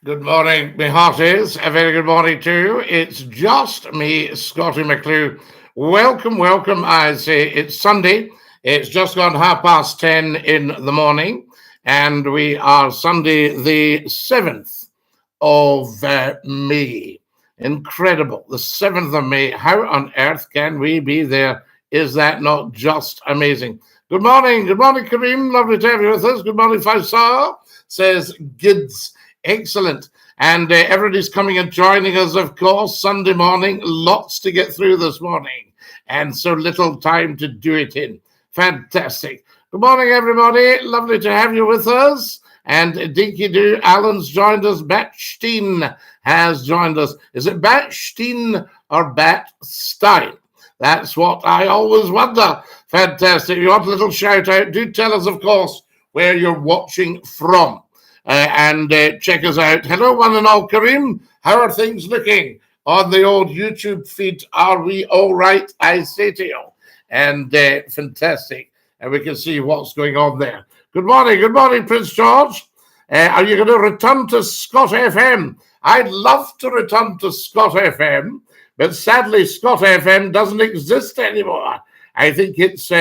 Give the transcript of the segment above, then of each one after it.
Good morning, me hearties. A very good morning to you. It's just me, Scottie McCLUE. Welcome, welcome. I say it's Sunday. It's just gone 10:30 in the morning, and we are Sunday the 7th of May. Incredible. The 7th of May. How on earth can we be there? Is that not just amazing? Good morning. Good morning, Kareem. Lovely to have you with us. Good morning, Faisal. Says Gids. Excellent. And everybody's coming and joining us, of course, Sunday morning. Lots to get through this morning. And so little time to do it in. Fantastic. Good morning, everybody. Lovely to have you with us. And DINKY-DOO, Alan's joined us. Batstein has joined us. Is it Batstein or Batstein? That's what I always wonder. Fantastic. You want a little shout out? Do tell us, of course, where you're watching from. And check us out. Hello, one and all. Kareem, how are things looking on the old YouTube feed? Are we all right? I say to you. And fantastic. And we can see what's going on there. Good morning, Prince George. Are you going to return to Scott FM? I'd love to return to Scott FM, but sadly, Scott FM doesn't exist anymore. I think it's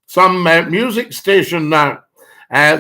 some music station now.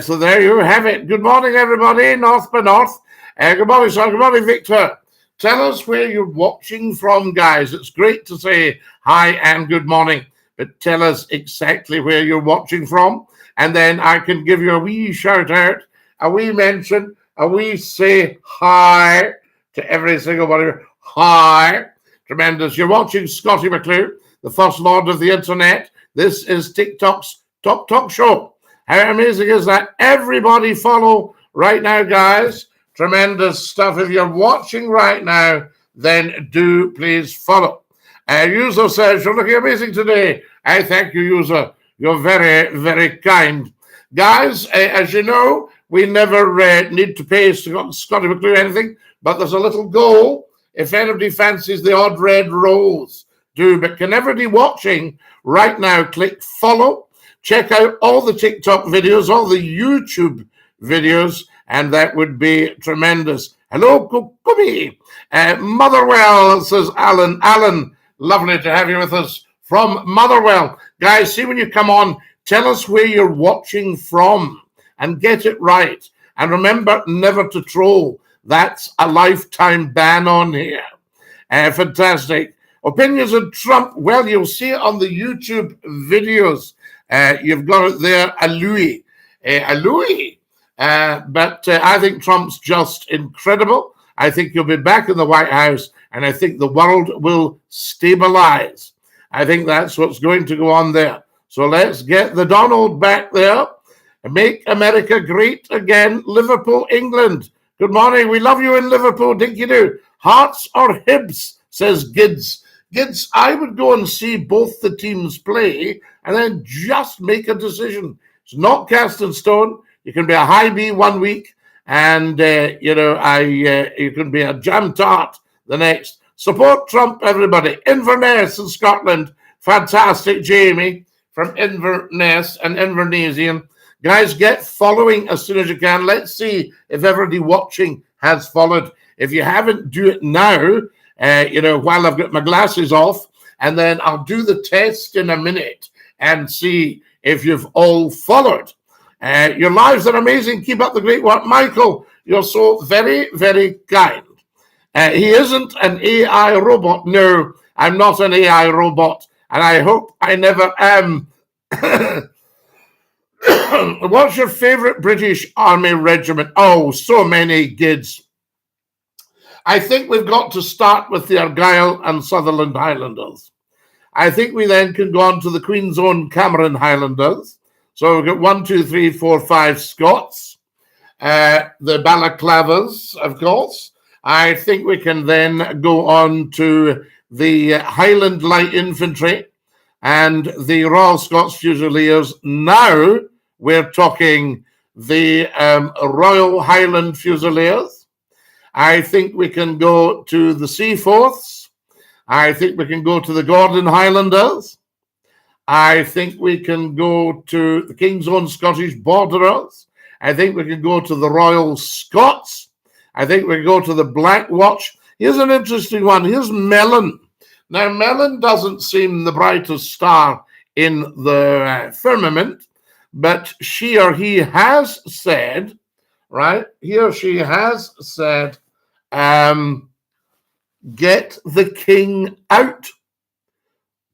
So there you have it. Good morning, everybody, north by north. Good morning, sir. Good morning, Victor. Tell us where you're watching from, guys. It's great to say hi and good morning, but tell us exactly where you're watching from, and then I can give you a wee shout out, a wee mention, a wee say hi to every single one of you. Hi. Tremendous. You're watching Scottie McCLUE, the first lord of the internet. This is TikTok's Top Talk Show. How amazing is that? Everybody follow right now, guys. Tremendous stuff. If you're watching right now, then do please follow. User says, you're looking amazing today. I thank you, User. You're very, very kind. Guys, as you know, we never need to pay Scottie McCLUE anything, but there's a little goal. If anybody fancies the odd red rose, do. But can everybody watching right now click follow? Check out all the TikTok videos, all the YouTube videos, and that would be tremendous. Hello, Kukumi. Motherwell, says Alan. Alan, lovely to have you with us from Motherwell. Guys, see when you come on, tell us where you're watching from and get it right. And remember, never to troll. That's a lifetime ban on here. Fantastic. Opinions on Trump. Well, you'll see it on the YouTube videos. You've got it there, a Louis. But I think Trump's just incredible. I think he'll be back in the White House, and I think the world will stabilize. I think that's what's going to go on there. So let's get the Donald back there. Make America great again. Liverpool, England. Good morning. We love you in Liverpool. DINKY-DOO. Hearts or Hibs, says Gids. Gids, I would go and see both the teams play and then just make a decision. It's not cast in stone. You can be a high B 1 week, and you can be a jam tart the next. Support Trump, everybody. Inverness in Scotland. Fantastic, Jamie from Inverness and Invernessian. Guys, get following as soon as you can. Let's see if everybody watching has followed. If you haven't, do it now. While I've got my glasses off, and then I'll do the test in a minute and see if you've all followed. Your lives are amazing. Keep up the great work. Michael, you're so very, very kind. He isn't an AI robot. No, I'm not an AI robot, and I hope I never am. What's your favorite British Army regiment? Oh, so many, Gids. I think we've got to start with the Argyll and Sutherland Highlanders. I think we then can go on to the Queen's Own Cameron Highlanders. So we've got 1, 2, 3, 4, 5 Scots. The Balaclavas, of course. I think we can then go on to the Highland Light Infantry and the Royal Scots Fusiliers. Now we're talking the Royal Highland Fusiliers. I think we can go to the Seaforths. I think we can go to the Gordon Highlanders. I think we can go to the King's Own Scottish Borderers. I think we can go to the Royal Scots. I think we go to the Black Watch. Here's an interesting one. Here's Melon. Now, Melon doesn't seem the brightest star in the firmament, but she or he has said, right, he or she has said, get the king out.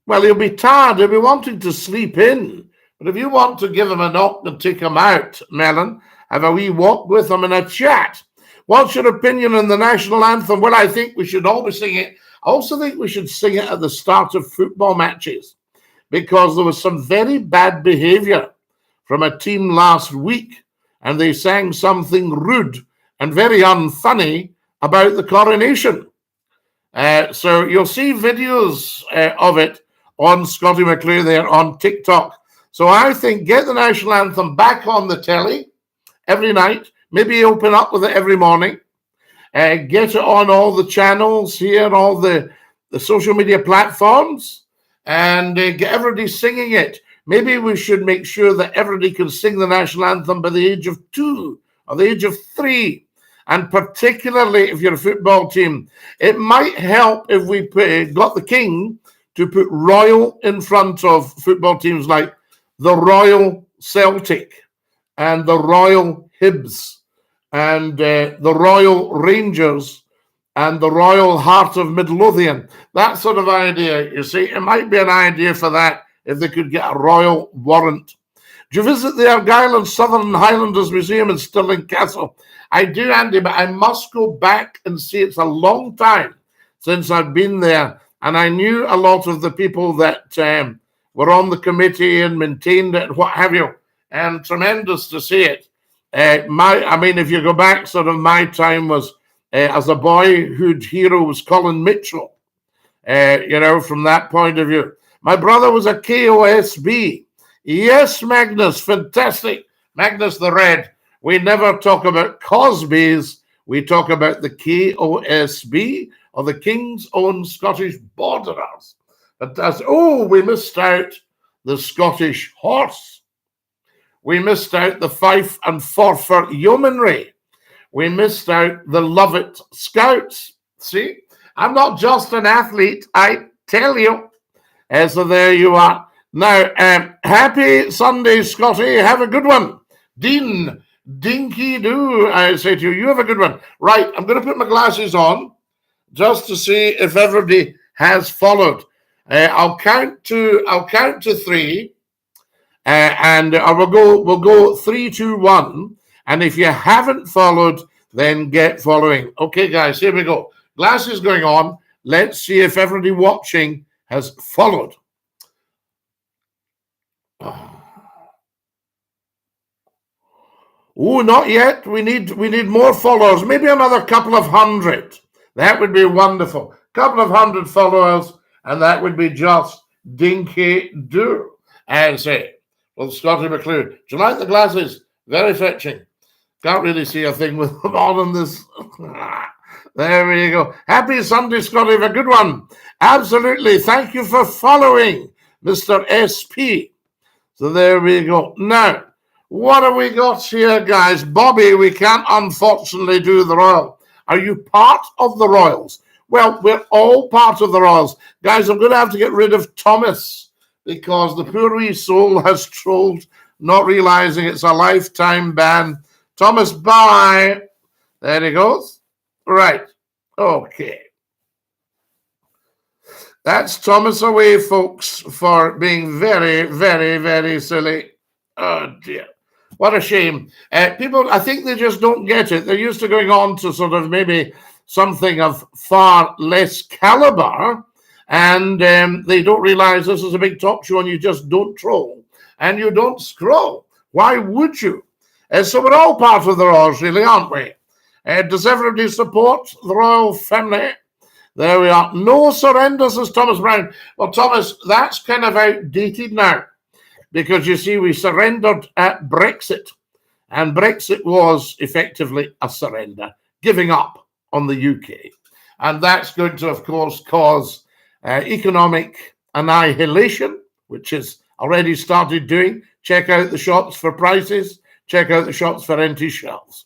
Well, he'll be tired. He'll be wanting to sleep in. But if you want to give him a knock and take him out, Melon, have a wee walk with him and a chat. What's your opinion on the national anthem? Well, I think we should always sing it. I also think we should sing it at the start of football matches, because there was some very bad behavior from a team last week, and they sang something rude and very unfunny about the coronation. So you'll see videos of it on Scottie McClue there on TikTok. So I think get the national anthem back on the telly every night. Maybe open up with it every morning. Get it on all the channels here, all the social media platforms, and get everybody singing it. Maybe we should make sure that everybody can sing the national anthem by the age of 2 or the age of 3. And particularly if you're a football team, it might help if we got the king to put Royal in front of football teams like the Royal Celtic and the Royal Hibs and the Royal Rangers and the Royal Heart of Midlothian. That sort of idea, you see. It might be an idea for that if they could get a royal warrant. Do you visit the Argyll and Southern Highlanders Museum in Stirling Castle? I do, Andy, but I must go back and see. It's a long time since I've been there, and I knew a lot of the people that were on the committee and maintained it, what have you, and tremendous to see it. If you go back, sort of my time was as a boyhood hero was Colin Mitchell, from that point of view. My brother was a KOSB. Yes, Magnus, fantastic. Magnus the Red. We never talk about Cosby's. We talk about the KOSB, or the King's Own Scottish Borderers. We missed out the Scottish Horse. We missed out the Fife and Forfar Yeomanry. We missed out the Lovett Scouts. See, I'm not just an athlete, I tell you. So there you are. Now, happy Sunday, Scotty. Have a good one. Dean, Dinky-Doo, I say to you, you have a good one. Right, I'm going to put my glasses on just to see if everybody has followed. I'll count to 3. And we'll go 3, 2, 1. And if you haven't followed, then get following. Okay, guys, here we go. Glasses going on. Let's see if everybody watching has followed. Oh, not yet. We need more followers. Maybe another couple of 100. That would be wonderful. Couple of 100 followers, and that would be just Dinky-Doo. And say, well, Scottie McClue, do you like the glasses? Very fetching. Can't really see a thing with them on this. There we go. Happy Sunday, Scottie. Have a good one. Absolutely. Thank you for following, Mr. SP. So there we go. Now, what have we got here, guys? Bobby, we can't unfortunately do the Royal. Are you part of the Royals? Well, we're all part of the Royals. Guys, I'm going to have to get rid of Thomas because the poor wee soul has trolled, not realizing it's a lifetime ban. Thomas, bye. There he goes. Right. Okay. That's Thomas away, folks, for being very, very, very silly. Oh, dear. What a shame. People, I think they just don't get it. They're used to going on to sort of maybe something of far less caliber, and they don't realize this is a big talk show and you just don't troll and you don't scroll. Why would you? So we're all part of the Royals, really, aren't we? Does everybody support the royal family? There we are. No surrender, says Thomas Brown. Well, Thomas, that's kind of outdated now because, you see, we surrendered at Brexit, and Brexit was effectively a surrender, giving up on the UK. And that's going to, of course, cause economic annihilation, which has already started doing. Check out the shops for prices. Check out the shops for empty shelves.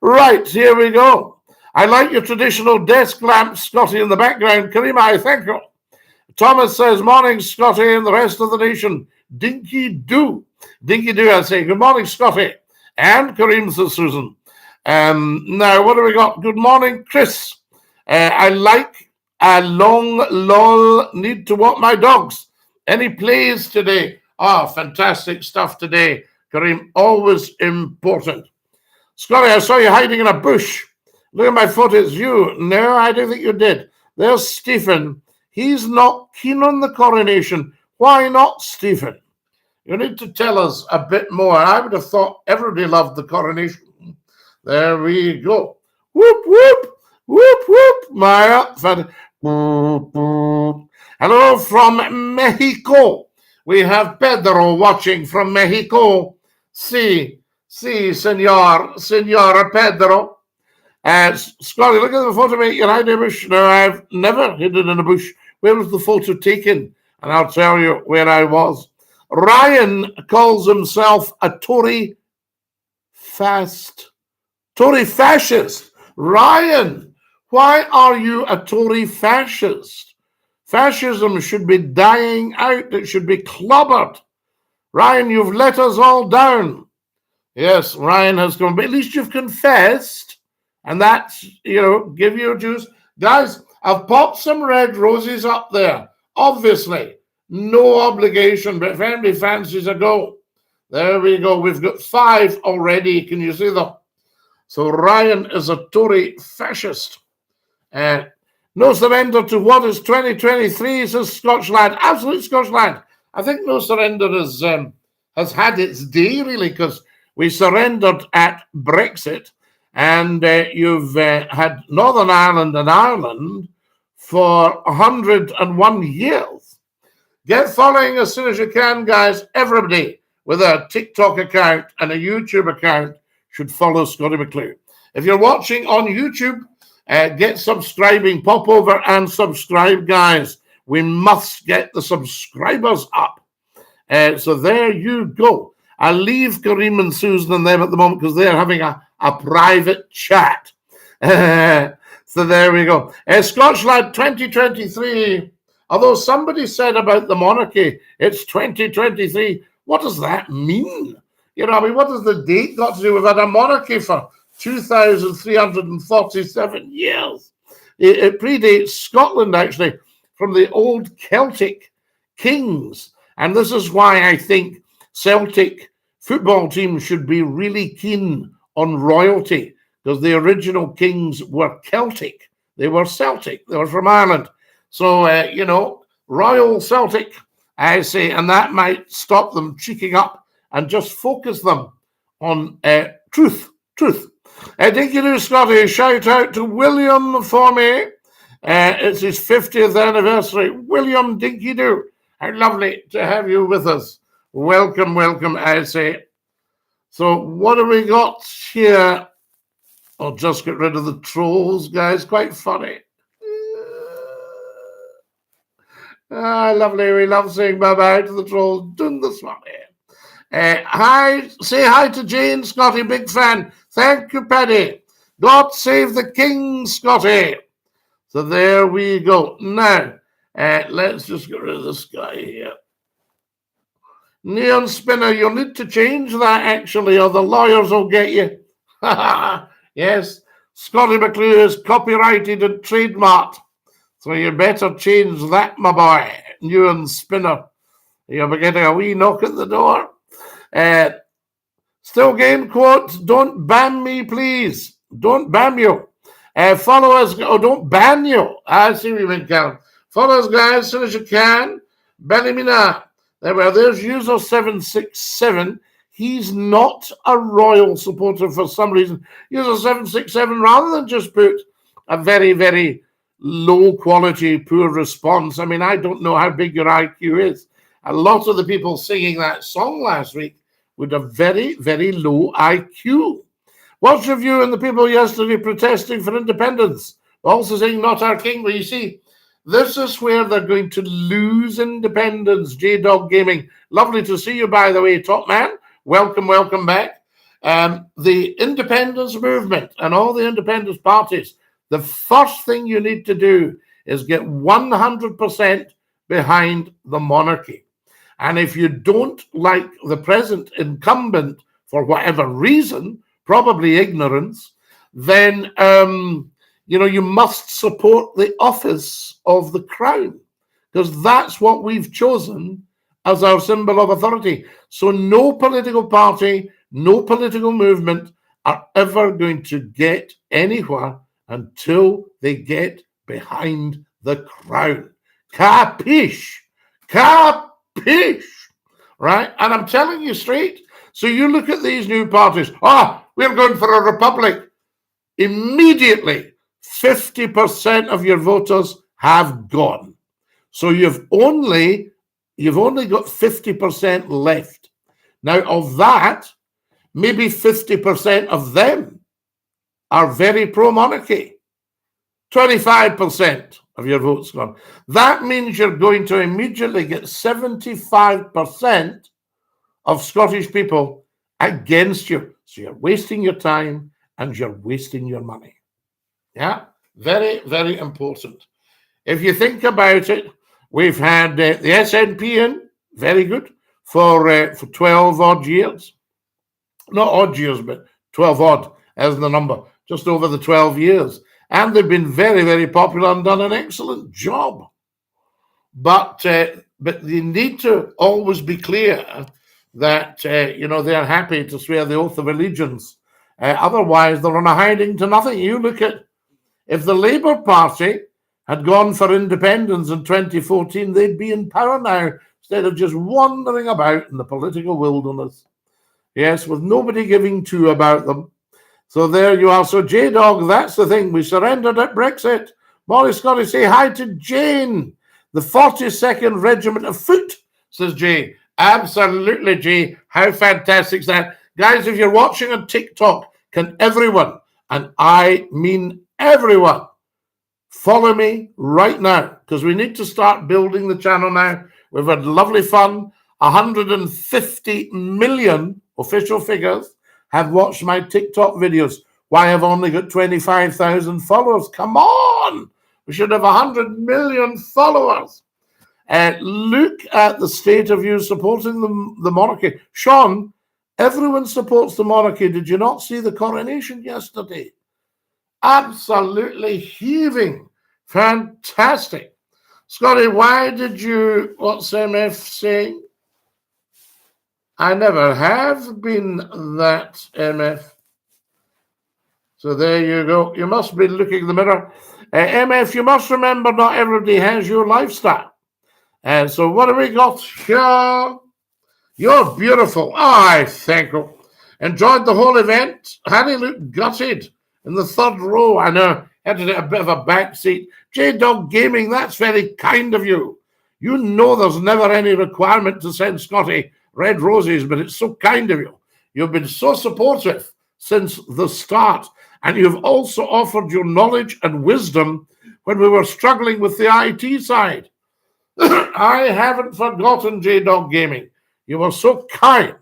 Right, here we go. I like your traditional desk lamp, Scotty, in the background. Karima, I thank you. Thomas says, morning, Scotty, and the rest of the nation. Dinky-Doo. Dinky-Doo, I say, good morning, Scotty. And Kareem, says Susan. Now, what do we got? Good morning, Chris. I like a long lull, need to walk my dogs. Any plays today? Oh, fantastic stuff today, Kareem. Always important. Scotty, I saw you hiding in a bush. Look at my photo. It's you. No, I don't think you did. There's Stephen. He's not keen on the coronation. Why not, Stephen? You need to tell us a bit more. I would have thought everybody loved the coronation. There we go. Whoop, whoop, whoop, whoop. Maya. Hello from Mexico. We have Pedro watching from Mexico. Sí, Senor Pedro. Scotty, look at the photo, mate. You're hiding in a bush. No, I've never hidden in a bush. Where was the photo taken? And I'll tell you where I was. Ryan calls himself a Tory fascist. Ryan, why are you a Tory fascist? Fascism should be dying out. It should be clobbered. Ryan, you've let us all down. Yes, Ryan has come, but at least you've confessed. And that's, give you a juice. Guys, I've popped some red roses up there. Obviously, no obligation, but if anybody fancies a go, there we go. We've got 5 already. Can you see them? So Ryan is a Tory fascist. No surrender to what is 2023, says Scotland. Absolute Scotland. I think no surrender has had its day, really, because we surrendered at Brexit. And you've had Northern Ireland and Ireland for 101 years. Get following as soon as you can, guys. Everybody with a TikTok account and a YouTube account should follow Scottie McClue. If you're watching on YouTube, get subscribing. Pop over and subscribe, guys. We must get the subscribers up. So there you go. I'll leave Kareem and Susan and them at the moment because they're having a private chat. So there we go. Scotland 2023. Although somebody said about the monarchy, it's 2023. What does that mean? What does the date got to do? We've had a monarchy for 2,347 years. It predates Scotland, actually, from the old Celtic kings. And this is why I think Celtic football teams should be really keen on royalty, because the original kings were Celtic. They were Celtic. They were from Ireland. So, Royal Celtic, I say, and that might stop them cheeking up and just focus them on truth. Dinky-Doo, Scotty, shout out to William for me. It's his 50th anniversary. William Dinky-Doo, how lovely to have you with us. Welcome, I say. So what have we got here? I'll just get rid of the trolls, guys. Quite funny. Lovely. We love saying bye-bye to the trolls. Doing this one here. Hi, say hi to Jane, Scotty, big fan. Thank you, Paddy. God save the king, Scotty. So there we go. Now, let's just get rid of this guy here. Neon Spinner, you'll need to change that, actually, or the lawyers will get you. Yes, Scottie McClue is copyrighted and trademarked. So you better change that, my boy. Neon Spinner. You'll be getting a wee knock at the door. Still game quote, don't ban me, please. Don't ban you. Follow us. Oh, don't ban you. I see what you mean, Cal. Follow us, guys, as soon as you can. Benimina. There's user 767. He's not a royal supporter for some reason. User 767, rather than just put a very, very low quality, poor response. I mean, I don't know how big your IQ is. A lot of the people singing that song last week with a very, very low IQ. What's your view on the people yesterday protesting for independence? Also saying not our king. Well, you see, this is where they're going to lose independence. J-Dog Gaming. Lovely to see you, by the way, top man. Welcome back. The independence movement and all the independence parties the first thing you need to do is get 100% behind the monarchy. And if you don't like the present incumbent for whatever reason, probably ignorance, then you must support the office of the crown, because that's what we've chosen as our symbol of authority. So no political party, no political movement are ever going to get anywhere until they get behind the crown. Capiche? Capiche? Right? And I'm telling you straight. So you look at these new parties. We're going for a republic. Immediately, 50% of your voters have gone. So you've only got 50% left. Now, of that, maybe 50% of them are very pro-monarchy. 25% of your votes gone. That means you're going to immediately get 75% of Scottish people against you. So you're wasting your time and you're wasting your money. Yeah, very, very important. If you think about it, we've had the SNP in, very good, for 12 odd years. Not odd years, but 12 odd as the number, just over the 12 years. And they've been very, very popular and done an excellent job. But they need to always be clear that, they're happy to swear the oath of allegiance. Otherwise, they're on a hiding to nothing. You look at, if the Labour Party had gone for independence in 2014, they'd be in power now instead of just wandering about in the political wilderness. Yes, with nobody giving two about them. So there you are. So J-Dog, that's the thing. We surrendered at Brexit. Molly's got to say hi to Jane. The 42nd Regiment of Foot, says Jay. Absolutely, Jay. How fantastic is that? Guys, if you're watching on TikTok, can everyone, and I mean everyone, follow me right now, because we need to start building the channel now. We've had lovely fun. 150 million official figures have watched my TikTok videos. Why have I only got 25,000 followers? Come on! We should have 100 million followers. Look at the state of you supporting the monarchy. Sean, everyone supports the monarchy. Did you not see the coronation yesterday? Absolutely heaving. Fantastic. Scotty, why did you, what's MF saying? I never have been that, MF. So there you go. You must be looking in the mirror. MF, you must remember not everybody has your lifestyle. And so what have we got here? You're beautiful. I thank you. Enjoyed the whole event. Harry looked gutted in the third row. I know. Had to take a bit of a back seat. J-Dog Gaming, that's very kind of you. You know there's never any requirement to send Scotty red roses, but it's so kind of you. You've been so supportive since the start, and you've also offered your knowledge and wisdom when we were struggling with the IT side. I haven't forgotten J-Dog Gaming. You were so kind.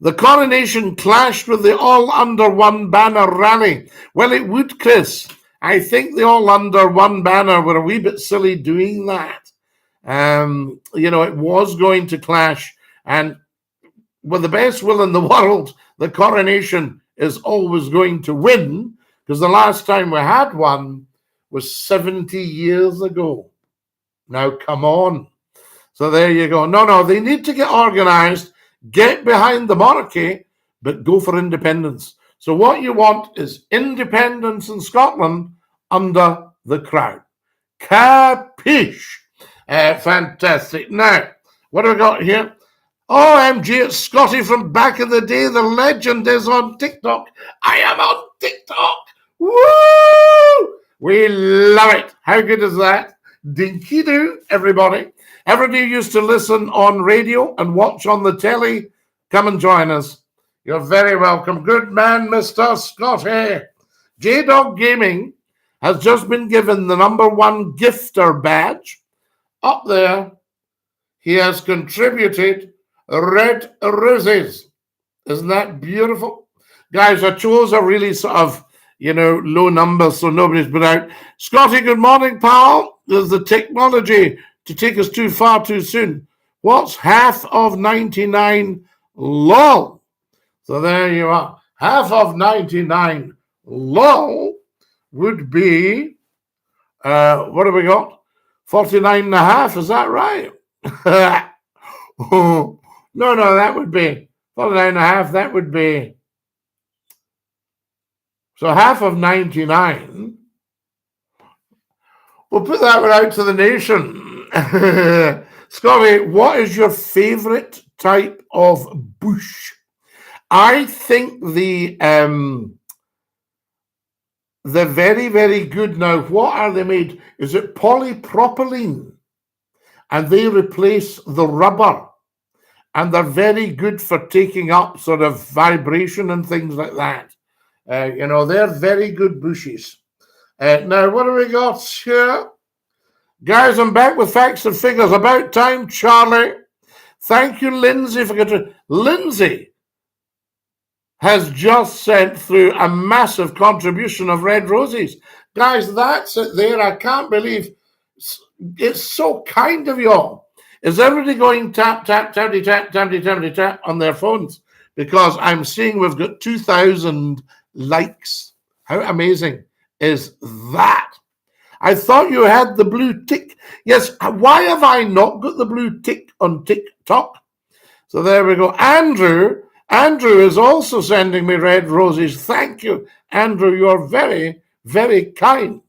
The coronation clashed with the All Under One Banner rally. Well, it would, Chris. I think the All Under One Banner were a wee bit silly doing that. It was going to clash, and with the best will in the world, the coronation is always going to win, because the last time we had one was 70 years ago. Now, come on. So there you go. No, they need to get organized, get behind the monarchy, but go for independence. So what you want is independence in Scotland under the crown. Capiche? Fantastic. Now, what have we got here? OMG, it's Scotty from back in the day. The legend is on TikTok. I am on TikTok. Woo! We love it. How good is that? Dinky-Doo, everybody. Everybody used to listen on radio and watch on the telly. Come and join us. You're very welcome. Good man, Mr. Scotty. J-Dog Gaming has just been given the #1 gifter badge. Up there, he has contributed red roses. Isn't that beautiful? Guys, I chose a really sort of low numbers, so nobody's been out. Scotty, good morning, pal. There's the technology to take us too far too soon. What's half of 99? Lol. So there you are. Half of 99 lol would be, what have we got? 49 and a half, is that right? No, that would be 49 and a half. That would be, so half of 99. We'll put that one out to the nation. Scotty, what is your favorite type of bush? I think the very, very good now. What are they made? Is it polypropylene? And they replace the rubber. And they're very good for taking up sort of vibration and things like that. They're very good bushes. Now, what have we got here? Guys, I'm back with facts and figures. About time, Charlie. Thank you, Lindsay, for getting. Lindsay has just sent through a massive contribution of red roses. Guys, that's it there. I can't believe it's so kind of y'all. Is everybody going tap, tap, tappity, tap, tappity, tappity, tap on their phones? Because I'm seeing we've got 2,000 likes. How amazing is that? I thought you had the blue tick. Yes, why have I not got the blue tick on TikTok? So there we go. Andrew is also sending me red roses. Thank you, Andrew. You're very, very kind.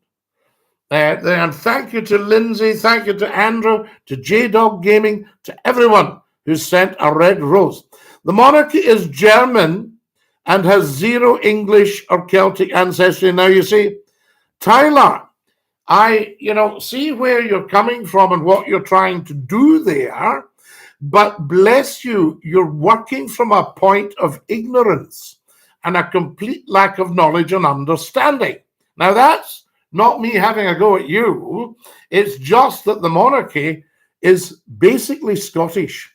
And thank you to Lindsay. Thank you to Andrew, to J-Dog Gaming, to everyone who sent a red rose. The monarchy is German and has zero English or Celtic ancestry. Now, you see, Tyler, I see where you're coming from and what you're trying to do there. But bless you, you're working from a point of ignorance and a complete lack of knowledge and understanding. Now, that's not me having a go at you. It's just that the monarchy is basically Scottish.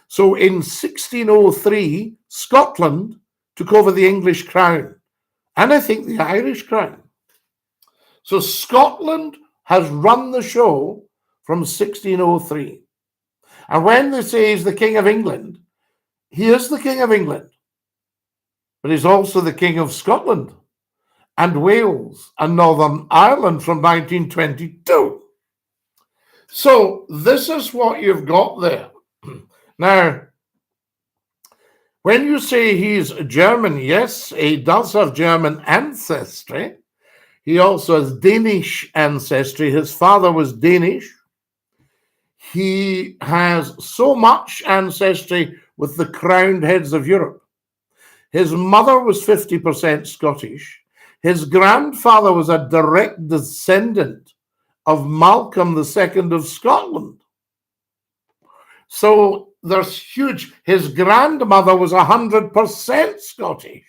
So in 1603, Scotland took over the English crown, and I think the Irish crown. So Scotland has run the show from 1603. And when they say he's the King of England, he is the King of England. But he's also the King of Scotland and Wales and Northern Ireland from 1922. So this is what you've got there. Now, when you say he's German, yes, he does have German ancestry. He also has Danish ancestry. His father was Danish. He has so much ancestry with the crowned heads of Europe. His mother was 50% Scottish. His grandfather was a direct descendant of Malcolm II of Scotland. So there's huge. His grandmother was 100% Scottish.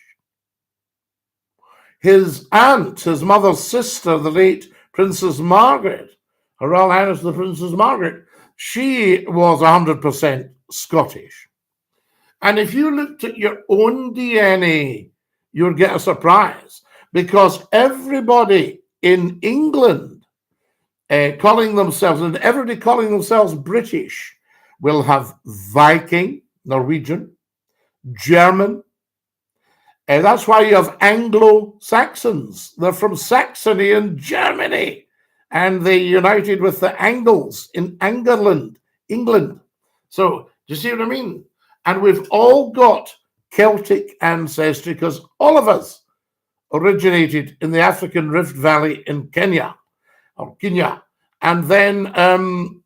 His aunt, his mother's sister, the late Princess Margaret, Her Royal Highness the Princess Margaret, she was 100% Scottish. And if you looked at your own DNA, you'll get a surprise, because everybody in England calling themselves, and everybody calling themselves British, will have Viking, Norwegian, German. And that's why you have Anglo-Saxons. They're from Saxony in Germany. And they united with the Angles in England. So, do you see what I mean? And we've all got Celtic ancestry because all of us originated in the African Rift Valley in Kenya. And then,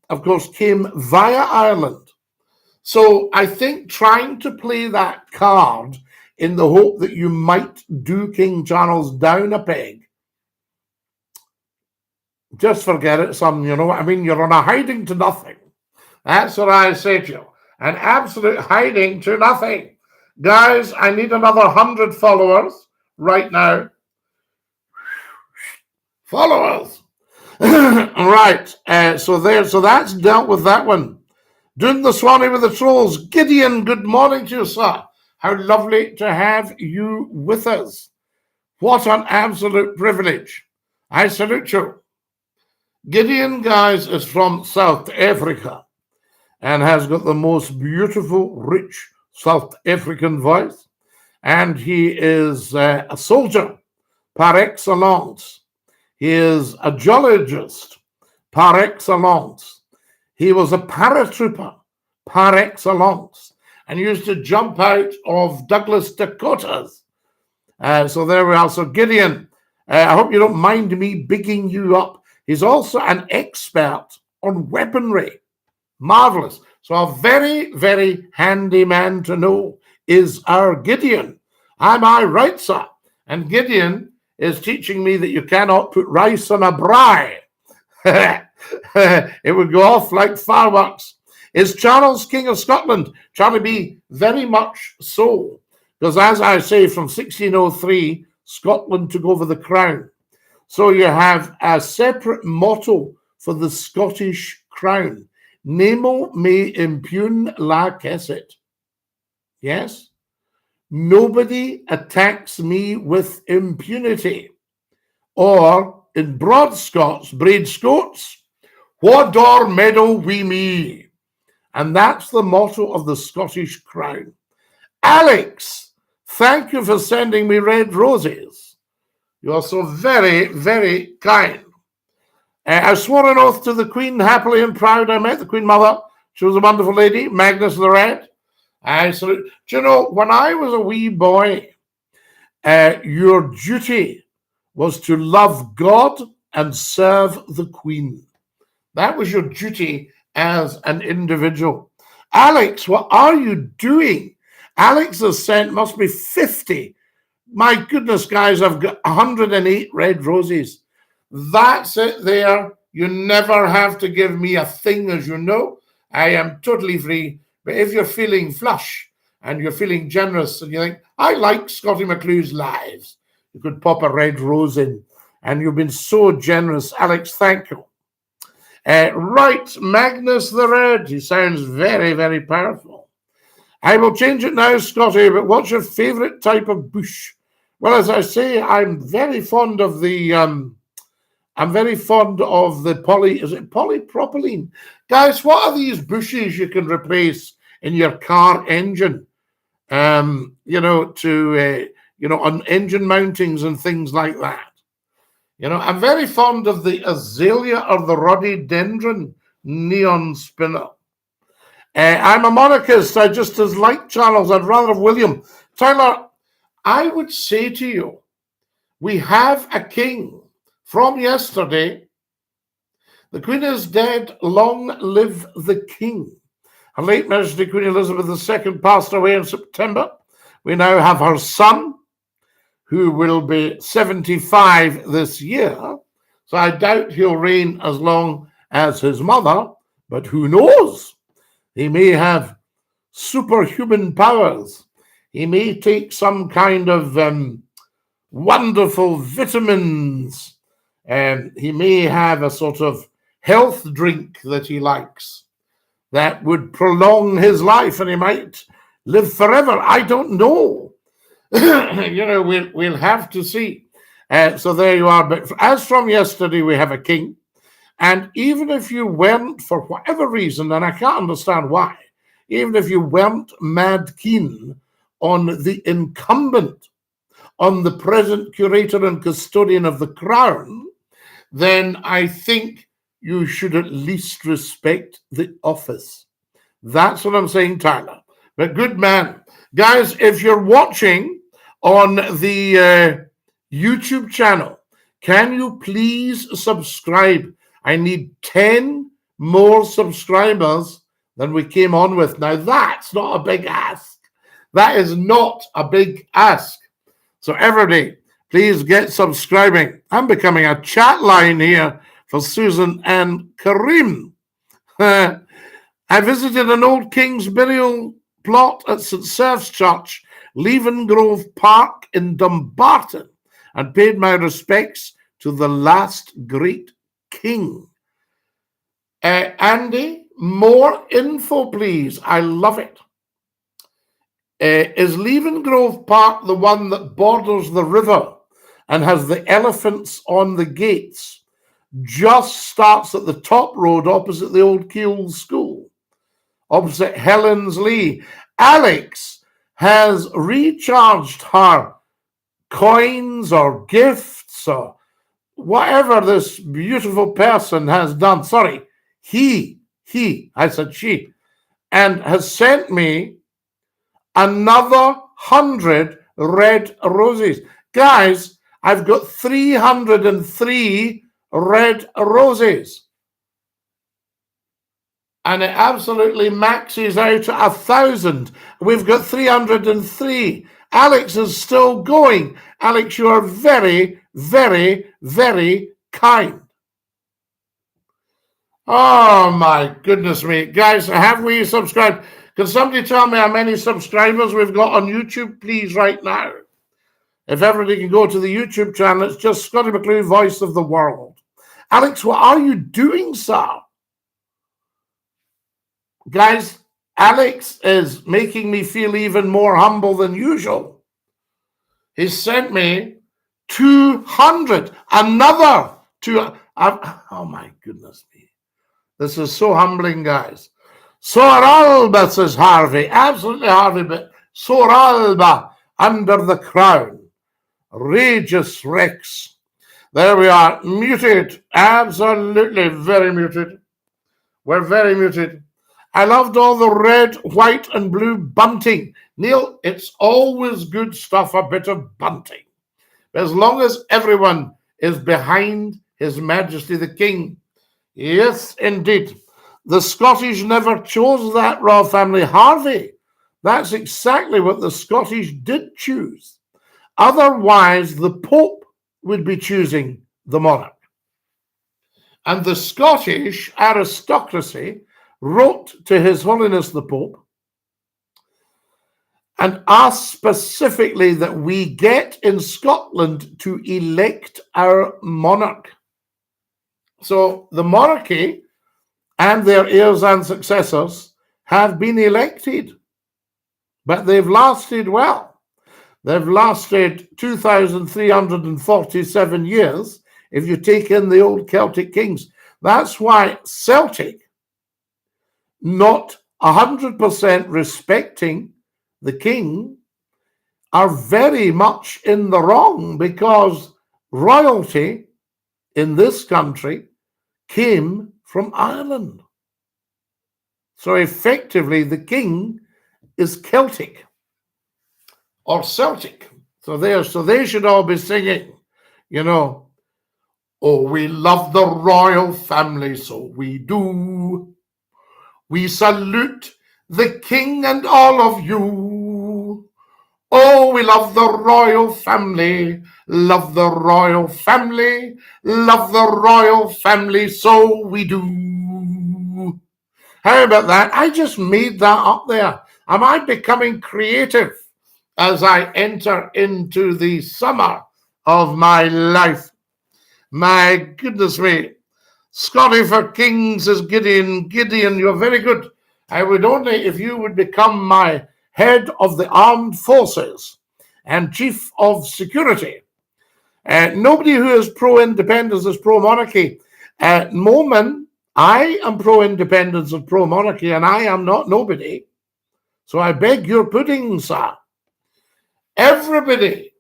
of course, came via Ireland. So I think trying to play that card in the hope that you might do King Charles down a peg, just forget it, son. You know what I mean? You're on a hiding to nothing. That's what I say to you. An absolute hiding to nothing. Guys, I need another 100 followers right now. Followers. Right. So that's dealt with that one. Doing the Swanee with the Trolls. Gideon, good morning to you, sir. How lovely to have you with us. What an absolute privilege. I salute you. Gideon, guys, is from South Africa and has got the most beautiful, rich South African voice. And he is a soldier par excellence. He is a geologist par excellence. He was a paratrooper par excellence and used to jump out of Douglas Dakotas. So there we are. So Gideon, I hope you don't mind me bigging you up. He's also an expert on weaponry. Marvelous. So a very, very handy man to know is our Gideon. Am I right, sir? And Gideon is teaching me that you cannot put rice on a braai. It would go off like fireworks. Is Charles King of Scotland? Charlie B, very much so. Because as I say, from 1603, Scotland took over the crown. So you have a separate motto for the Scottish crown. Nemo me impune lacessit. Yes? Nobody attacks me with impunity. Or, in broad Scots, braid Scots, what door meadow we me? And that's the motto of the Scottish crown. Alex, thank you for sending me red roses. You are so very, very kind. I swore an oath to the Queen, happily and proud. I met the Queen Mother. She was a wonderful lady, Magnus the Red. I salute. Do you know, when I was a wee boy, your duty was to love God and serve the Queen. That was your duty as an individual. Alex, what are you doing? Alex has sent, must be 50. My goodness, guys, I've got 108 red roses. That's it there. You never have to give me a thing, as you know. I am totally free. But if you're feeling flush and you're feeling generous and you think, I like Scottie McClue's lives, you could pop a red rose in. And you've been so generous. Alex, thank you. Right, Magnus the Red. He sounds very, very powerful. I will change it now, Scottie, but what's your favourite type of bush? Well, as I say, I'm very fond of the polypropylene. Guys, what are these bushes you can replace in your car engine? On engine mountings and things like that. I'm very fond of the azalea or the rhododendron neon spinner. I'm a monarchist. I just as like Charles. I'd rather have William. Tyler, I would say to you, we have a king from yesterday. The Queen is dead. Long live the king. Her late Majesty Queen Elizabeth II passed away in September. We now have her son, who will be 75 this year. So I doubt he'll reign as long as his mother, but who knows? He may have superhuman powers. He may take some kind of wonderful vitamins. He may have a sort of health drink that he likes that would prolong his life, and he might live forever. I don't know. We'll have to see. So there you are. But as from yesterday, we have a king. And even if you weren't, for whatever reason, and I can't understand why, even if you weren't mad keen on the incumbent, on the present curator and custodian of the crown, then I think you should at least respect the office. That's what I'm saying, Tyler. But good man. Guys, if you're watching on the YouTube channel, can you please subscribe? I need 10 more subscribers than we came on with. Now, that's not a big ask. That is not a big ask. So everybody, please get subscribing. I'm becoming a chat line here for Susan and Kareem. I visited an old king's burial plot at St. Serph's Church, Leven Grove Park in Dumbarton, and paid my respects to the last great king. Andy, more info, please. I love it. Is Leven Grove Park the one that borders the river and has the elephants on the gates just starts at the top road opposite the old McCLUE school, opposite Helen's Lee. Alex has recharged her coins or gifts or whatever this beautiful person has done. Sorry, I said she, and has sent me another 100 red roses. Guys, I've got 303 red roses. And it absolutely maxes out at 1,000. We've got 303. Alex is still going. Alex, you are very, very, very kind. Oh, my goodness me. Guys, have we subscribed? Can somebody tell me how many subscribers we've got on YouTube, please, right now? If everybody can go to the YouTube channel, it's just Scottie McClue, Voice of the World. Alex, what are you doing, sir? Guys, Alex is making me feel even more humble than usual. He sent me 200, another 200. Oh, my goodness me. This is so humbling, guys. Soralba, says Harvey. Absolutely, Harvey, but Soralba under the crown. Regis Rex. There we are. Muted. Absolutely very muted. We're very muted. I loved all the red, white, and blue bunting. Neil, it's always good stuff, a bit of bunting. As long as everyone is behind His Majesty the King. Yes, indeed. The Scottish never chose that royal family, Harvey. That's exactly what the Scottish did choose. Otherwise, the Pope would be choosing the monarch. And the Scottish aristocracy wrote to His Holiness the Pope and asked specifically that we get in Scotland to elect our monarch. So the monarchy and their heirs and successors have been elected, but they've lasted well. They've lasted 2,347 years if you take in the old Celtic kings. That's why Celtic, not 100% respecting the king, are very much in the wrong, because royalty in this country came from Ireland. So effectively, the king is Celtic or Celtic. So they should all be singing, you know, oh, we love the royal family, so we do. We salute the king and all of you. Oh, we love the royal family, love the royal family, love the royal family, so we do. How about that? I just made that up there. Am I becoming creative as I enter into the summer of my life? My goodness me. Scottie for Kings is Gideon. Gideon, you're very good. I would only, if you would become my head of the armed forces and chief of security. Nobody who is pro-independence is pro-monarchy. Moman, I am pro-independence and pro-monarchy, and I am not nobody. So I beg your pudding, sir. Everybody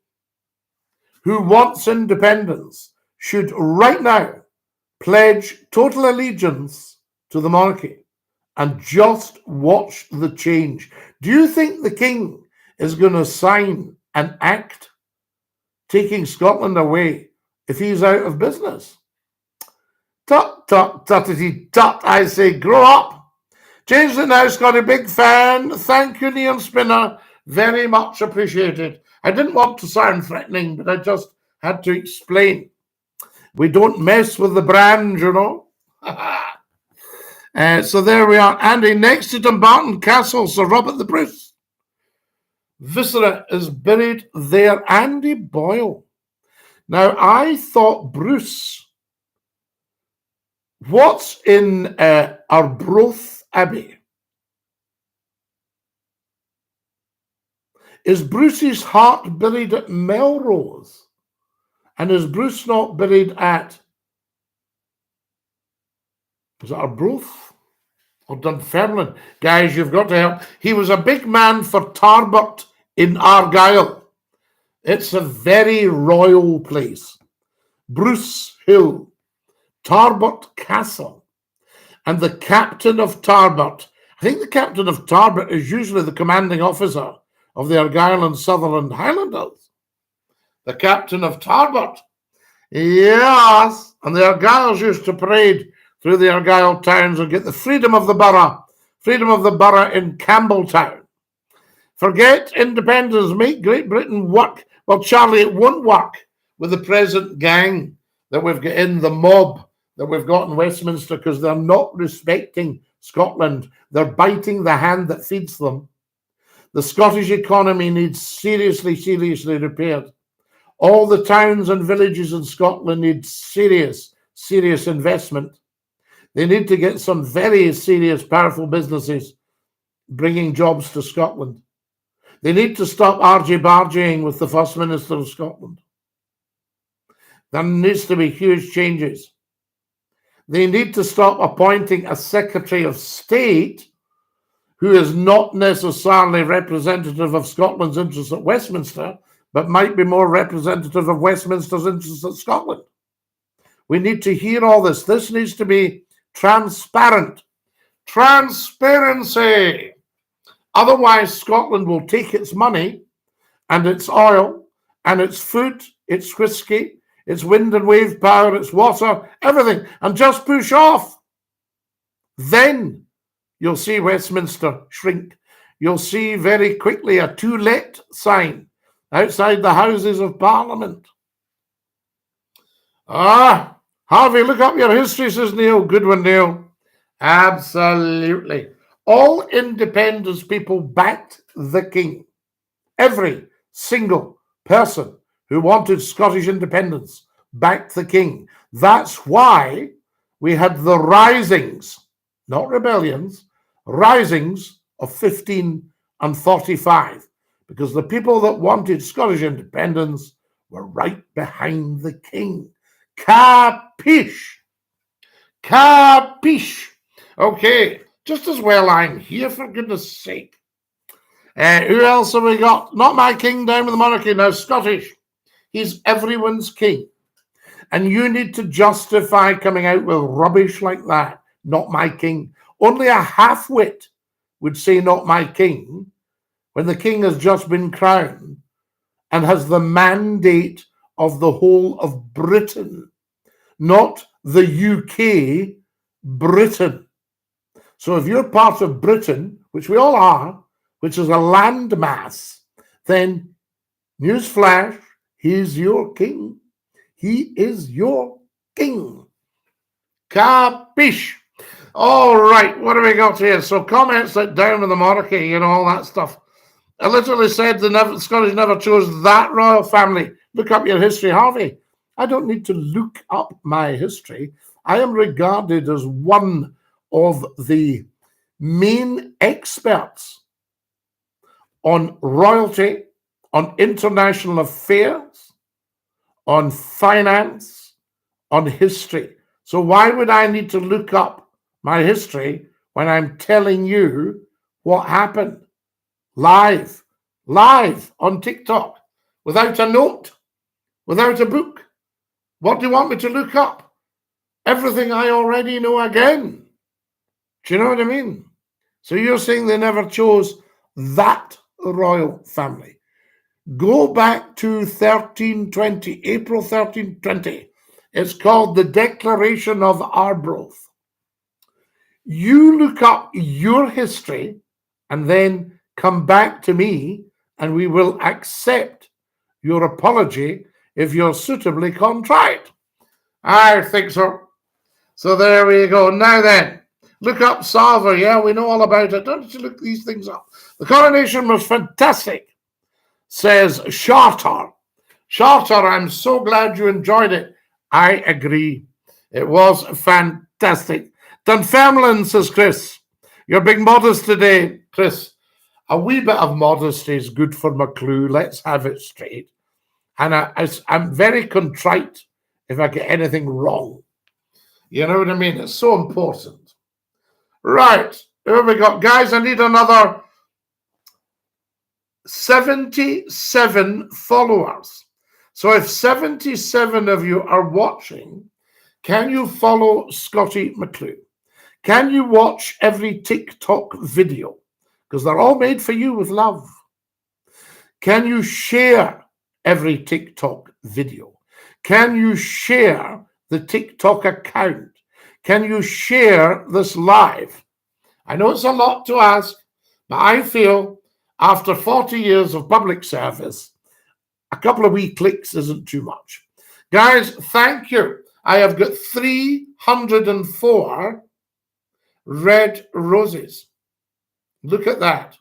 who wants independence should right now pledge total allegiance to the monarchy and just watch the change. Do you think the king is going to sign an act taking Scotland away if he's out of business? Tut, tut, tuttity, tut, I say, grow up. Change it now, Scottie, big fan. Thank you, Neil Spinner. Very much appreciated. I didn't want to sound threatening, but I just had to explain. We don't mess with the brand, you know. So there we are. Andy, next to Dumbarton Castle, Sir Robert the Bruce. Viscera is buried there. Andy Boyle. Now, I thought Bruce. What's in Arbroath Abbey? Is Bruce's heart buried at Melrose? And is Bruce not buried at, is it Arbroath or Dunfermline? Guys, you've got to help. He was a big man for Tarbert in Argyll. It's a very royal place. Bruce Hill, Tarbert Castle, and the captain of Tarbert. I think the captain of Tarbert is usually the commanding officer of the Argyll and Sutherland Highlanders. The captain of Tarbert. Yes, and the Argylls used to parade through the Argyll towns and get the freedom of the borough in Campbelltown. Forget independence, make Great Britain work. Well, Charlie, it won't work with the present gang that we've got in, the mob that we've got in Westminster, because they're not respecting Scotland. They're biting the hand that feeds them. The Scottish economy needs seriously repaired. All the towns and villages in Scotland need serious investment. They need to get some very serious, powerful businesses bringing jobs to Scotland. They need to stop argy-bargying with the First Minister of Scotland. There needs to be huge changes. They need to stop appointing a Secretary of State who is not necessarily representative of Scotland's interests at Westminster, but might be more representative of Westminster's interests at Scotland. We need to hear all this. This needs to be transparent. Transparency. Otherwise, Scotland will take its money and its oil and its food, its whiskey, its wind and wave power, its water, everything, and just push off. Then you'll see Westminster shrink. You'll see very quickly a "to let" sign outside the Houses of Parliament. Harvey, look up your history, says Neil. Good one, Neil. Absolutely. All independence people backed the king. Every single person who wanted Scottish independence backed the king. That's why we had the risings, not rebellions, risings of 15 and 45, because the people that wanted Scottish independence were right behind the king. Capiche? Capiche? Okay, just as well I'm here, for goodness sake. Who else have we got? Not my king down with the monarchy, now Scottish. He's everyone's king. And you need to justify coming out with rubbish like that. Not my king. Only a half-wit would say not my king when the king has just been crowned and has the mandate of the whole of Britain, not the UK, Britain. So if you're part of Britain, which we all are, which is a landmass, then newsflash, he's your king. He is your king. Capiche? All right, what have we got here? So comments like down with the monarchy, you know, all that stuff. I literally said the Scottish never chose that royal family. Look up your history, Harvey. I don't need to look up my history. I am regarded as one of the main experts on royalty, on international affairs, on finance, on history. So why would I need to look up my history when I'm telling you what happened live on TikTok, without a note, without a book? What do you want me to look up? Everything I already know again. Do you know what I mean? So you're saying they never chose that royal family. Go back to 1320, April 1320. It's called the Declaration of Arbroath. You look up your history and then come back to me and we will accept your apology if you're suitably contrite. I think so. So there we go. Now then, look up Salver. Yeah, we know all about it. Don't you look these things up? The coronation was fantastic, says Charter. Charter, I'm so glad you enjoyed it. I agree. It was fantastic. Dunfermline, says Chris. You're being modest today, Chris. A wee bit of modesty is good for McCLUE. Let's have it straight. And I'm very contrite if I get anything wrong. You know what I mean? It's so important. Right. Here we go. Guys, I need another 77 followers. So if 77 of you are watching, can you follow Scottie McClue? Can you watch every TikTok video? Because they're all made for you with love. Can you share every TikTok video? Can you share the TikTok account? Can you share this live? I know it's a lot to ask, but I feel after 40 years of public service, a couple of wee clicks isn't too much. Guys, thank you. I have got 304 red roses. Look at that.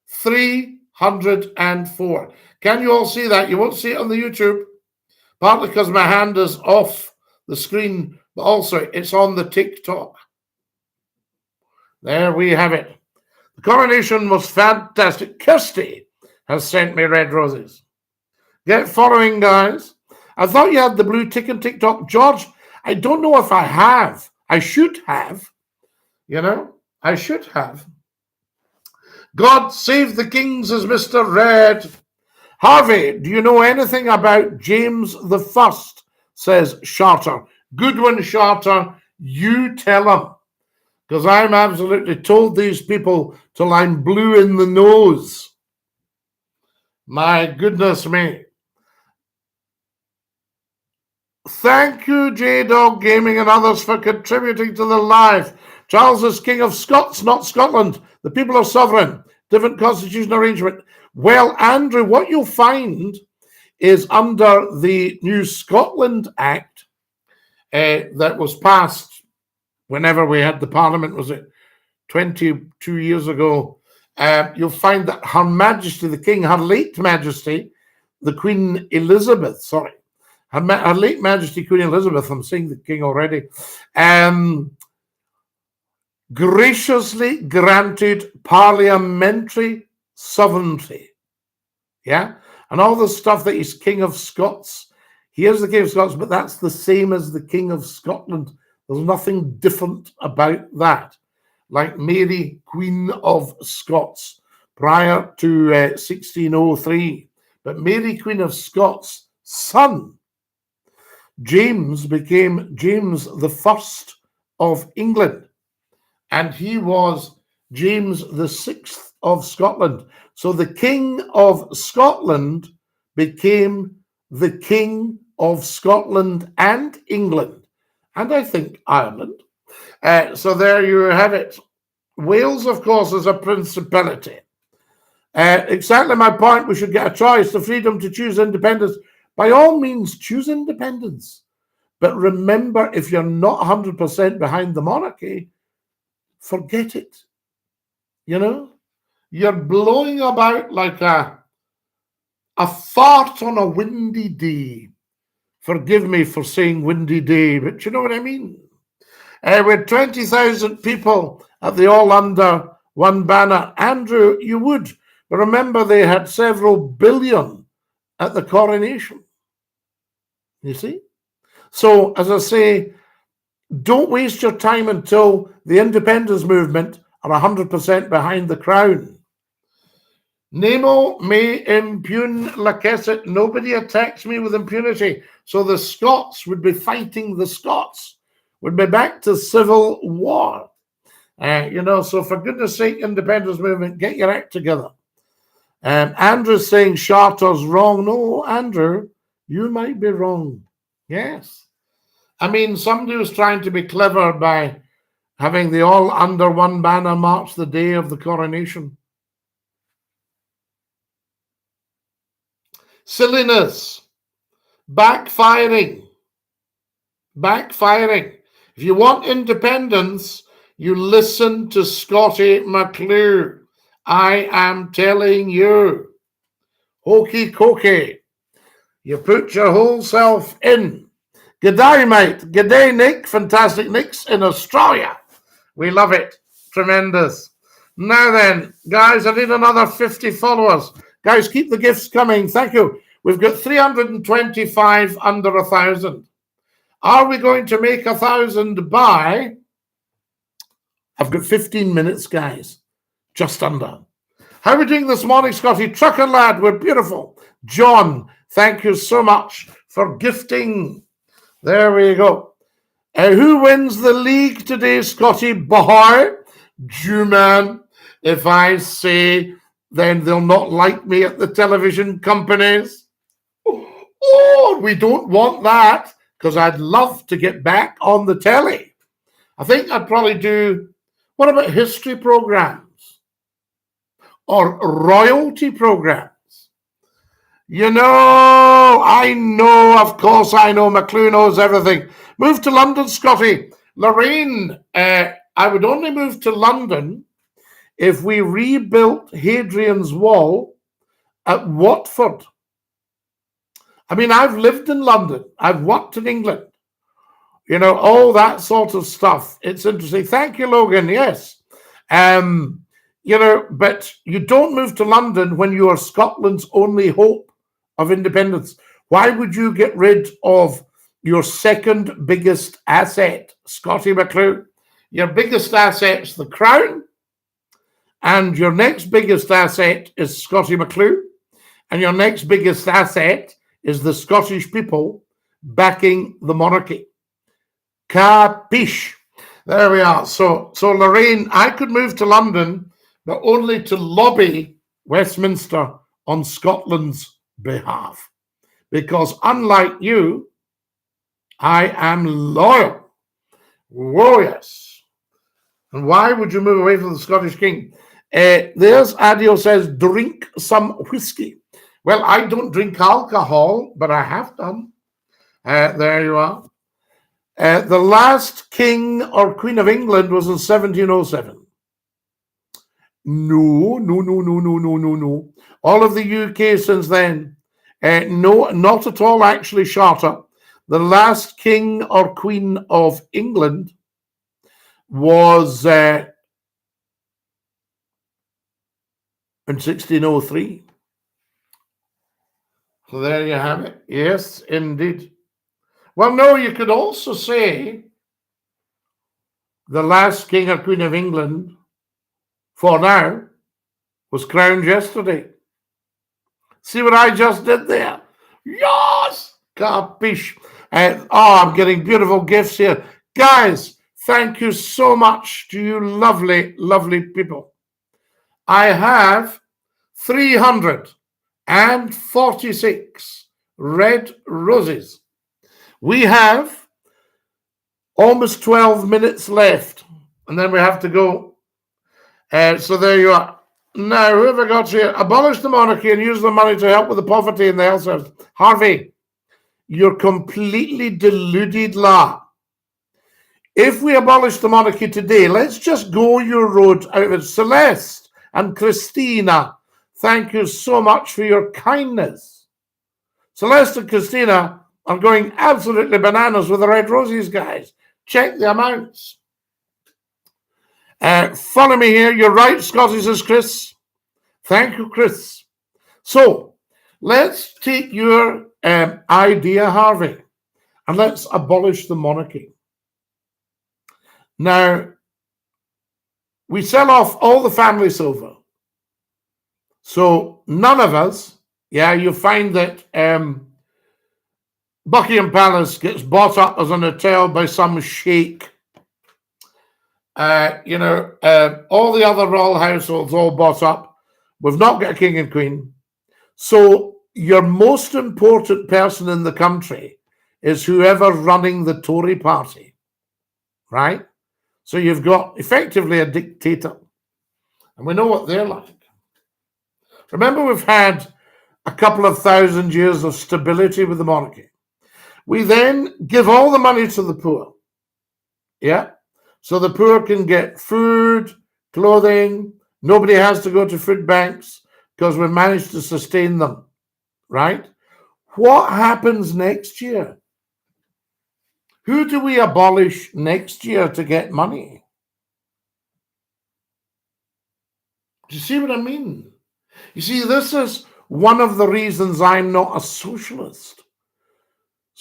304. Can you all see that? You won't see it on the YouTube, partly because my hand is off the screen, but also it's on the TikTok. There we have it. The coronation was fantastic. Kirsty has sent me red roses. Get following, guys. I thought you had the blue tick and TikTok. George, I don't know if I have. I should have. You know, I should have. God save the kings as Mr. Red. Harvey, do you know anything about James the First? Says Charter. Good one, Charter. You tell him. Because I'm absolutely told these people till I'm blue in the nose. My goodness me. Thank you, J-Dog Gaming and others for contributing to the live. Charles is King of Scots, not Scotland. The people are sovereign. Different constitutional arrangement. Well, Andrew, what you'll find is under the New Scotland Act that was passed whenever we had the Parliament, was it 22 years ago, you'll find that Her Majesty the King, Her late Majesty, the Queen Elizabeth, sorry, Her late Majesty Queen Elizabeth, I'm saying the King already, graciously granted parliamentary sovereignty. Yeah? And all the stuff that he's King of Scots, he is the King of Scots, but that's the same as the King of Scotland. There's nothing different about that. Like Mary, Queen of Scots, prior to 1603. But Mary, Queen of Scots' son, James, became James the First of England. And he was James the Sixth of Scotland. So the King of Scotland became the King of Scotland and England. And I think Ireland. So there you have it. Wales, of course, is a principality. Exactly my point. We should get a choice, the freedom to choose independence. By all means, choose independence. But remember, if you're not 100% behind the monarchy, forget it. You know? You're blowing about like a fart on a windy day. Forgive me for saying windy day, but you know what I mean? With 20,000 people at the All Under One Banner, Andrew, you would. But remember, they had several billion at the coronation. You see? So, as I say, don't waste your time until the independence movement are 100% behind the crown. Nemo may impugn Lacassette. Nobody attacks me with impunity. So the Scots would be fighting the Scots. Would be back to civil war. You know, so for goodness sake, independence movement, get your act together. Andrew's saying Charter's wrong. No, Andrew, you might be wrong. Yes. I mean, somebody was trying to be clever by having the All Under One Banner march the day of the coronation. Silliness. Backfiring. If you want independence, you listen to Scottie McClue. I am telling you. Hokey cokey. You put your whole self in. G'day, mate. G'day, Nick. Fantastic Nick's in Australia. We love it. Tremendous. Now then, guys, I need another 50 followers. Guys, keep the gifts coming. Thank you. We've got 325 under 1,000. Are we going to make 1,000 by? I've got 15 minutes, guys. Just under. How are we doing this morning, Scotty? Trucker lad, we're beautiful. John, thank you so much for gifting. There we go. Who wins the league today, Scotty? Boy, Jew-man. If I say, then they'll not like me at the television companies. Oh, we don't want that, because I'd love to get back on the telly. I think I'd probably do, what about history programs? Or royalty programs? You know, I know, of course I know, McCLUE knows everything. Move to London, Scotty. Lorraine, I would only move to London if we rebuilt Hadrian's Wall at Watford. I mean, I've lived in London. I've worked in England. You know, all that sort of stuff. It's interesting. Thank you, Logan. Yes. You know, but you don't move to London when you are Scotland's only hope of independence. Why would you get rid of your second biggest asset, Scotty McClue? Your biggest asset's the Crown, and your next biggest asset is Scotty McClue, and your next biggest asset is the Scottish people backing the monarchy. Capiche? There we are. So Lorraine, I could move to London, but only to lobby Westminster on Scotland's behalf. Because unlike you, I am loyal. Whoa, yes. And why would you move away from the Scottish king? There's Adio says, drink some whiskey. Well, I don't drink alcohol, but I have done. There you are. The last king or queen of England was in 1707. No. All of the UK since then. No, not at all, actually, Charter. The last king or queen of England was in 1603. So there you have it. Yes, indeed. Well, no, you could also say the last king or queen of England for now was crowned yesterday. See what I just did there? Yes! Capiche. I'm getting beautiful gifts here. Guys, thank you so much to you lovely, lovely people. I have 346 red roses. We have almost 12 minutes left, and then we have to go. So there you are. Now, who have I got here? Abolish the monarchy and use the money to help with the poverty in the health service. Harvey, you're completely deluded, la. If we abolish the monarchy today, let's just go your road out of it. Celeste and Christina, thank you so much for your kindness. Celeste and Christina are going absolutely bananas with the red roses, guys. Check the amounts. Follow me here. You're right, Scotty, says Chris. Thank you, Chris. So let's take your idea, Harvey, and let's abolish the monarchy. Now, we sell off all the family silver. So none of us, you find that Buckingham Palace gets bought up as an hotel by some sheikh. All the other royal households all bought up. We've not got a king and queen. So your most important person in the country is whoever's running the Tory party, right? So you've got effectively a dictator. And we know what they're like. Remember, we've had a couple of thousand years of stability with the monarchy. We then give all the money to the poor. Yeah? So the poor can get food, clothing. Nobody has to go to food banks because we've managed to sustain them, right? What happens next year? Who do we abolish next year to get money? Do you see what I mean? You see, this is one of the reasons I'm not a socialist.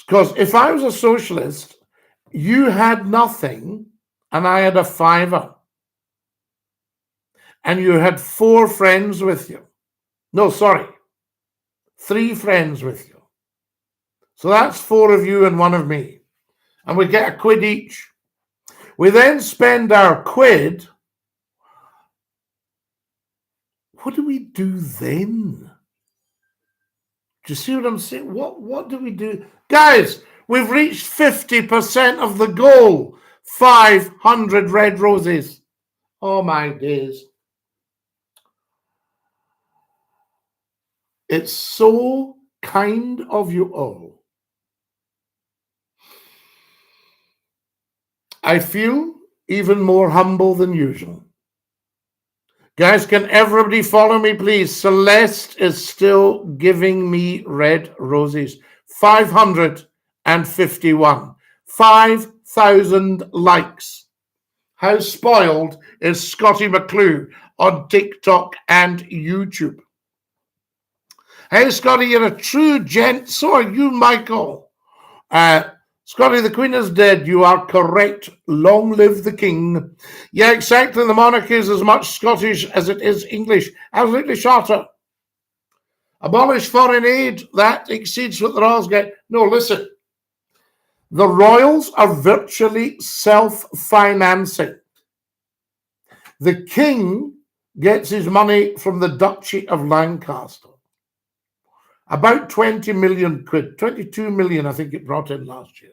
Because if I was a socialist, you had nothing and I had a fiver. And you had 4 friends with you. No, sorry. 3 friends with you. So that's 4 of you and 1 of me. And we get a quid each. We then spend our quid. What do we do then? Do you see what I'm saying? What do we do? Guys, we've reached 50% of the goal. 500 red roses. Oh my days. It's so kind of you all. I feel even more humble than usual. Guys, can everybody follow me, please? Celeste is still giving me red roses. 551. 5,000 likes. How spoiled is Scottie McClue on TikTok and YouTube? Hey, Scottie, you're a true gent. So are you, Michael. Scottie, the Queen is dead. You are correct. Long live the King. Yeah, exactly. The monarchy is as much Scottish as it is English. Absolutely shorter. Abolish foreign aid. That exceeds what the royals get. No, listen. The royals are virtually self-financing. The King gets his money from the Duchy of Lancaster. About 20 million quid. 22 million, I think it brought in last year.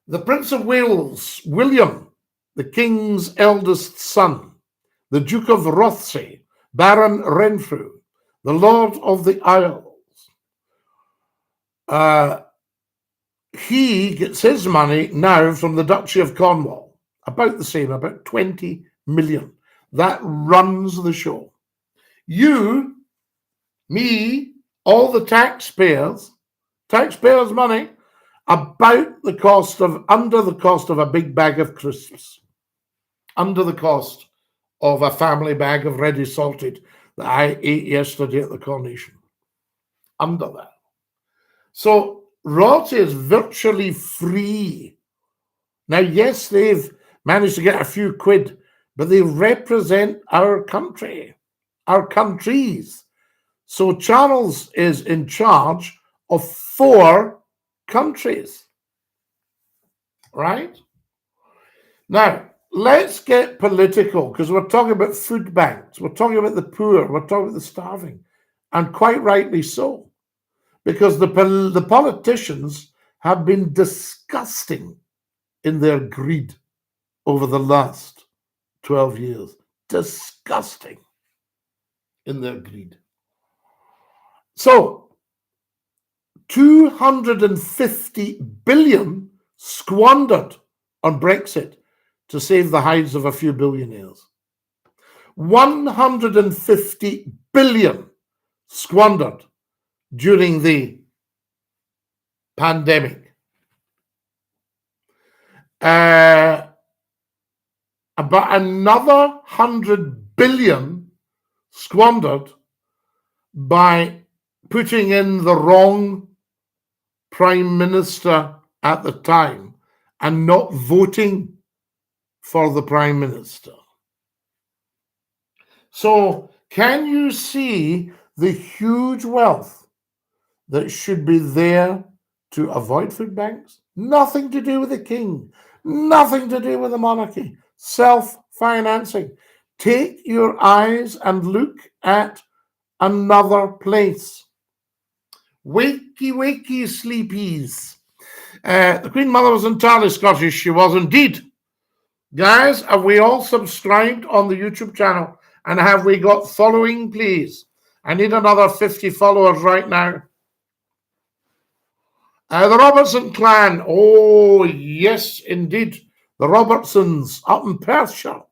The Prince of Wales, William, the King's eldest son, the Duke of Rothesay, Baron Renfrew, the Lord of the Isles, he gets his money now from the Duchy of Cornwall. About the same, about 20 million. That runs the show. You, me, all the taxpayers' money, about the cost of, under the cost of a big bag of crisps, under the cost of a family bag of ready salted that I ate yesterday at the Coronation. Under that. So royalty is virtually free. Now, yes, they've managed to get a few quid, but they represent our country, our countries. So Charles is in charge of 4 countries, right? Now, let's get political, because we're talking about food banks, we're talking about the poor, we're talking about the starving, and quite rightly so, because the politicians have been disgusting in their greed over the last 12 years. Disgusting in their greed. So, 250 billion squandered on Brexit to save the hides of a few billionaires. 150 billion squandered during the pandemic. About another 100 billion squandered by putting in the wrong prime minister at the time and not voting for the prime minister. So can you see the huge wealth that should be there to avoid food banks? Nothing to do with the king, nothing to do with the monarchy. Self-financing. Take your eyes and look at another place. Wakey, wakey, sleepies. The Queen Mother was entirely Scottish. She was indeed. Guys, have we all subscribed on the YouTube channel? And have we got following, please? I need another 50 followers right now. The Robertson clan. Oh, yes, indeed. The Robertsons up in Perthshire.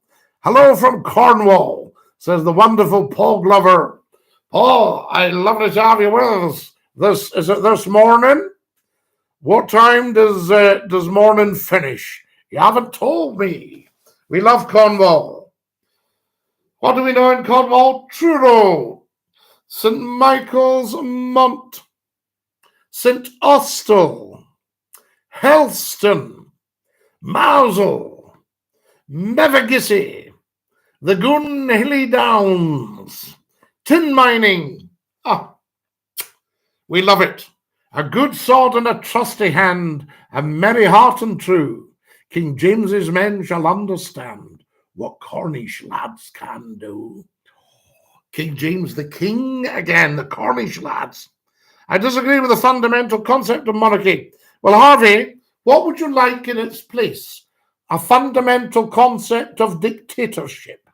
Hello from Cornwall, says the wonderful Paul Glover. Paul, I lovely to have you with us. Is it this morning? What time does morning finish? You haven't told me. We love Cornwall. What do we know in Cornwall? Truro. St. Michael's Mont, St. Austell, Helston, Mousel, Mevagissey, the Goonhilly Downs, tin mining. Ah, we love it. A good sword and a trusty hand, a merry heart and true. King James's men shall understand what Cornish lads can do. King James the King again, the Cornish lads. I disagree with the fundamental concept of monarchy. Well, Harvey, what would you like in its place? A fundamental concept of dictatorship.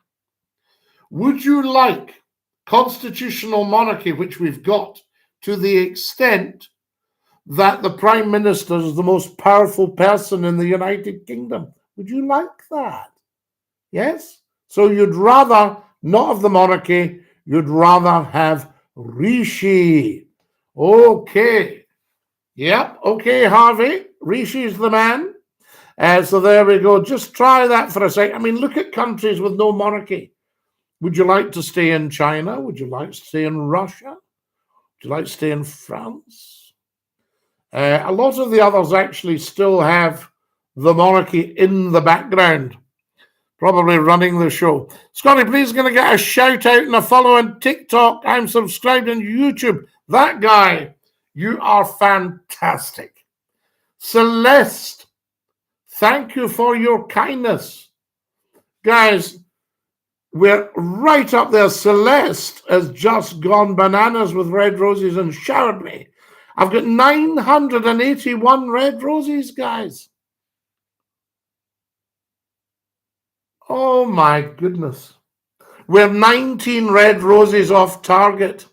Would you like constitutional monarchy, which we've got, to the extent that the Prime Minister is the most powerful person in the United Kingdom? Would you like that? Yes? So you'd rather not have the monarchy, you'd rather have Rishi. Okay. Yep. Okay, Harvey. Rishi's the man. So there we go. Just try that for a second. I mean, look at countries with no monarchy. Would you like to stay in China? Would you like to stay in Russia? Would you like to stay in France? A lot of the others actually still have the monarchy in the background, probably running the show. Scotty, please going to get a shout out and a follow on TikTok. I'm subscribed on YouTube. That guy, you are fantastic. Celeste, thank you for your kindness. Guys, we're right up there. Celeste has just gone bananas with red roses and showered me. I've got 981 red roses, guys. Oh my goodness. We're 19 red roses off target.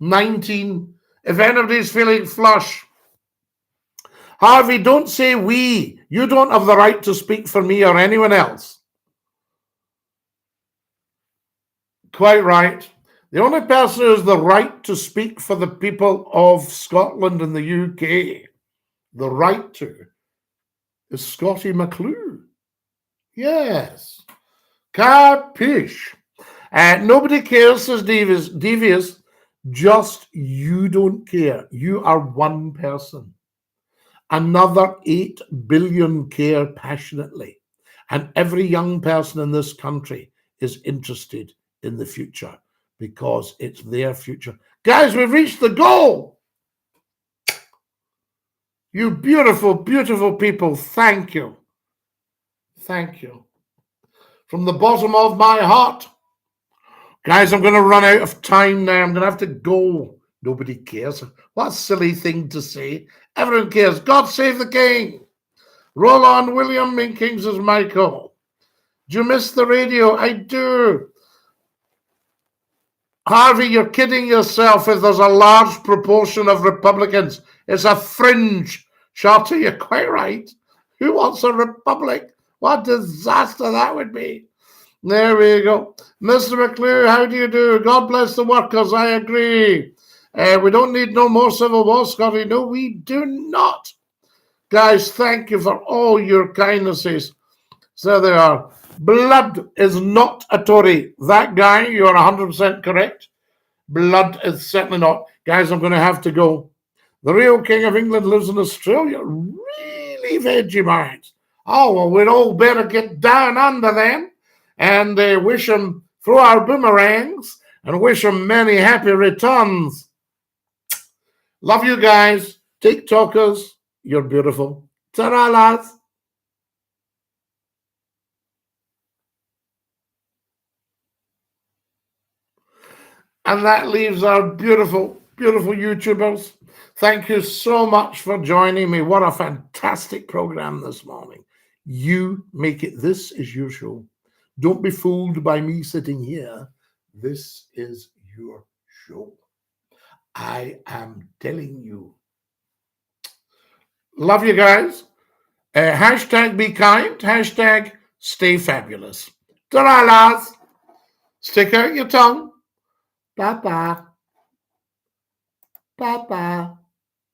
19. If anybody's feeling flush. Harvey, don't say we. You don't have the right to speak for me or anyone else. Quite right. The only person who has the right to speak for the people of Scotland and the UK, the right to, is Scottie McClue. Yes. Capiche. Nobody cares, says Devious. Just you don't care. You are one person. Another 8 billion care passionately. And every young person in this country is interested in the future because it's their future. Guys, we've reached the goal. You beautiful, beautiful people. Thank you. Thank you. From the bottom of my heart. Guys, I'm going to run out of time now. I'm going to have to go. Nobody cares. What a silly thing to say. Everyone cares. God save the king. Roll on, William in Kings as Michael. Do you miss the radio? I do. Harvey, you're kidding yourself if there's a large proportion of Republicans. It's a fringe. Shorty, you're quite right. Who wants a republic? What disaster that would be. There we go. Mr. McClue, how do you do? God bless the workers. I agree. We don't need no more civil war, Scotty. No, we do not. Guys, thank you for all your kindnesses. So they are. Blood is not a Tory. That guy, you are 100% correct. Blood is certainly not. Guys, I'm going to have to go. The real King of England lives in Australia. Really, Vegemite. Oh, well, we'd all better get down under them and wish them, throw our boomerangs and wish them many happy returns. Love you guys. TikTokers, you're beautiful. Ta-ra, lads. And that leaves our beautiful, beautiful YouTubers. Thank you so much for joining me. What a fantastic program this morning. You make it. This is your show. Don't be fooled by me sitting here. This is your show. I am telling you. Love you guys. Hashtag be kind. Hashtag stay fabulous. Ta-ra, lads. Stick out your tongue. Bye-bye. Bye-bye.